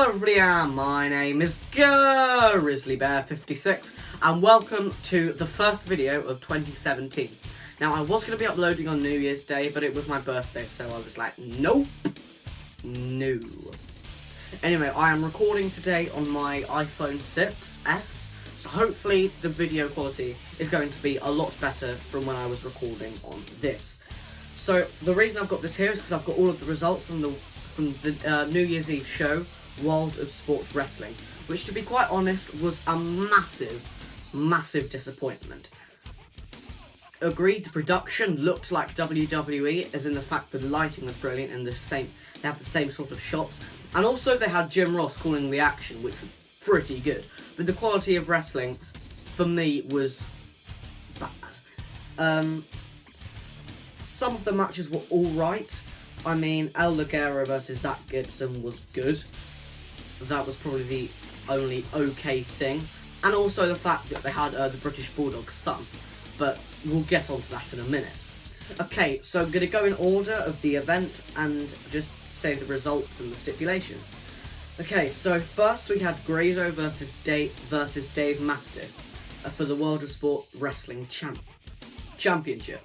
Hello everybody, and my name is Grizzlybear56, and welcome to the first video of 2017. Now, I was going to be uploading on New Year's Day, but it was my birthday, so I was like, nope, no. Anyway, I am recording today on my iPhone 6s, so hopefully the video quality is going to be a lot better from when I was recording on this. So, the reason I've got this here is because I've got all of the results from the New Year's Eve show, World of Sport Wrestling, which, to be quite honest, was a massive disappointment. Agreed, the production looked like WWE, as in the fact that the lighting was brilliant and they had the same sort of shots, and also they had Jim Ross calling the action, which was pretty good. But the quality of wrestling, for me, was bad. Some of the matches were alright. I mean, El Ligero versus Zach Gibson was good. That was probably the only okay thing. And also the fact that they had the British Bulldog's son. But we'll get onto that in a minute. Okay, so I'm going to go in order of the event and just say the results and the stipulation. Okay, so first we had Grado versus Dave Mastiff for the World of Sport Wrestling Championship.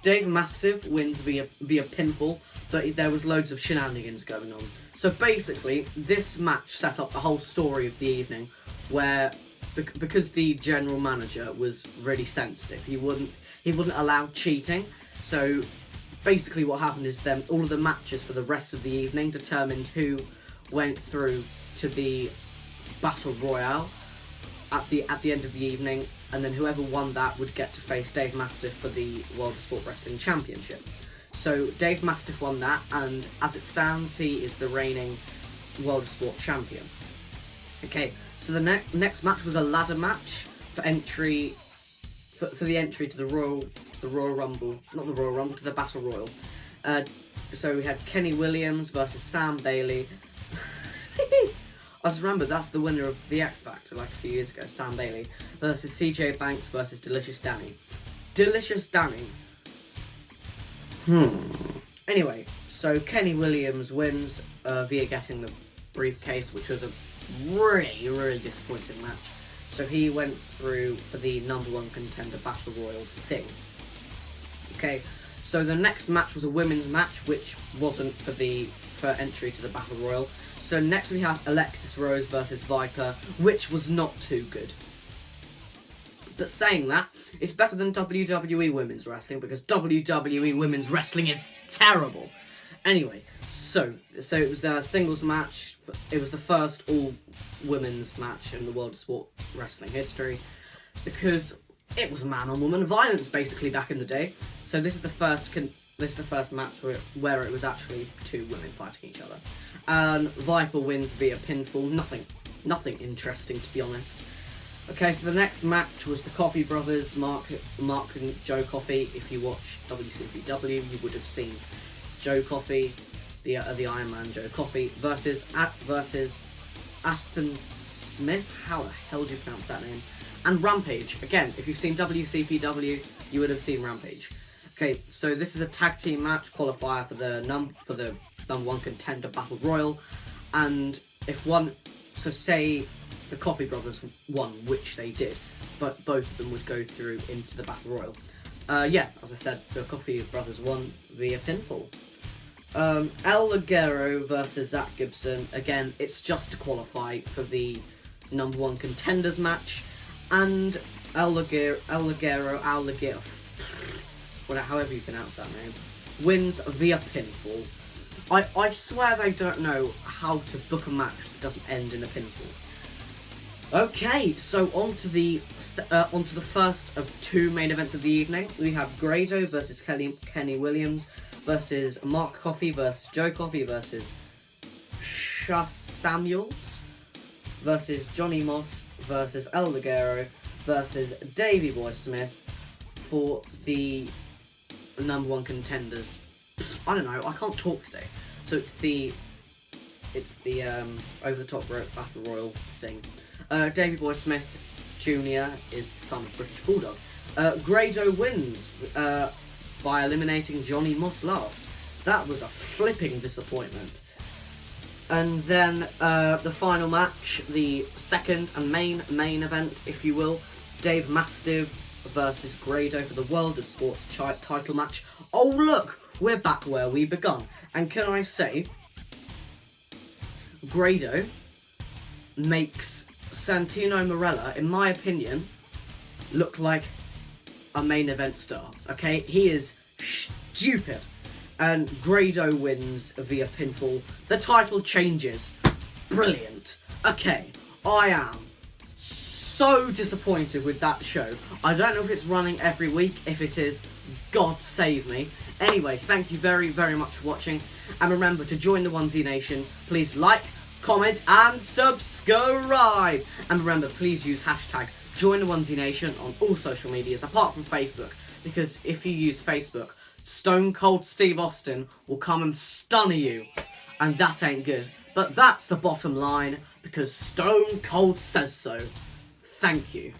Dave Mastiff wins via pinfall, but there was loads of shenanigans going on. So basically, this match set up the whole story of the evening, where because the general manager was really sensitive, he wouldn't allow cheating. So basically, what happened is then all of the matches for the rest of the evening determined who went through to the Battle Royale at the end of the evening, and then whoever won that would get to face Dave Mastiff for the World of Sport Wrestling Championship. So Dave Mastiff won that, and as it stands, he is the reigning World of Sport champion. Okay, so the next match was a ladder match for entry for the entry to the Royal Rumble, not the Royal Rumble, to the Battle Royal. So we had Kenny Williams versus Sam Bailey. I just remember that's the winner of the X Factor like a few years ago, Sam Bailey, versus CJ Banks versus Delicious Danny. Delicious Danny. Anyway, so Kenny Williams wins via getting the briefcase, which was a really disappointing match. So he went through for the #1 contender Battle Royal thing. Okay, so the next match was a women's match, which wasn't for entry to the Battle Royal. So next we have Alexis Rose versus Viper, which was not too good. But saying that, it's better than WWE Women's Wrestling, because WWE Women's Wrestling is terrible. Anyway, so it was their singles match. It was the first all-women's match in the World of Sport Wrestling history, because it was man-on-woman violence, basically, back in the day. So this is the first match where it was actually two women fighting each other. And Viper wins via pinfall. Nothing interesting, to be honest. Okay, so the next match was the Coffey brothers, Mark and Joe Coffey. If you watch WCPW, you would have seen Joe Coffey, the Iron Man Joe Coffey, versus Aston Smith. How the hell do you pronounce that name? And Rampage. Again, if you've seen WCPW, you would have seen Rampage. Okay, so this is a tag team match qualifier for the #1 contender Battle Royal, and say the Coffey brothers won, which they did, but both of them would go through into the Battle Royal. As I said, the Coffey brothers won via pinfall. El Ligero versus Zach Gibson. Again, it's just to qualify for the #1 contenders match, and El Ligero, however you pronounce that name, wins via pinfall. I swear they don't know how to book a match that doesn't end in a pinfall. Okay, so on to the first of two main events of the evening. We have Grado versus Kenny Williams versus Mark Coffey versus Joe Coffey versus Shas Samuels versus Johnny Moss versus El Ligero versus Davey Boy Smith for the #1 contenders. I don't know, I can't talk today. So it's the over the top rope Battle Royal thing. Davey Boy Smith Jr. is the son of British Bulldog. Grado wins by eliminating Johnny Moss last. That was a flipping disappointment. And then the final match, the second and main event, if you will, Dave Mastiff versus Grado for the World of Sports title match. Oh look, we're back where we begun. And can I say, Grado makes Santino Marella, in my opinion, look like a main event star. Okay, he is stupid. And Grado wins via pinfall. The title changes. Brilliant. Okay, I am so disappointed with that show. I don't know if it's running every week. If it is, God save me. Anyway, thank you very, very much for watching. And remember to join the Onesie Nation. Please like, comment, and subscribe. And remember, please use hashtag Join the Onesie Nation on all social medias, apart from Facebook. Because if you use Facebook, Stone Cold Steve Austin will come and stun you. And that ain't good. But that's the bottom line, because Stone Cold says so. Thank you.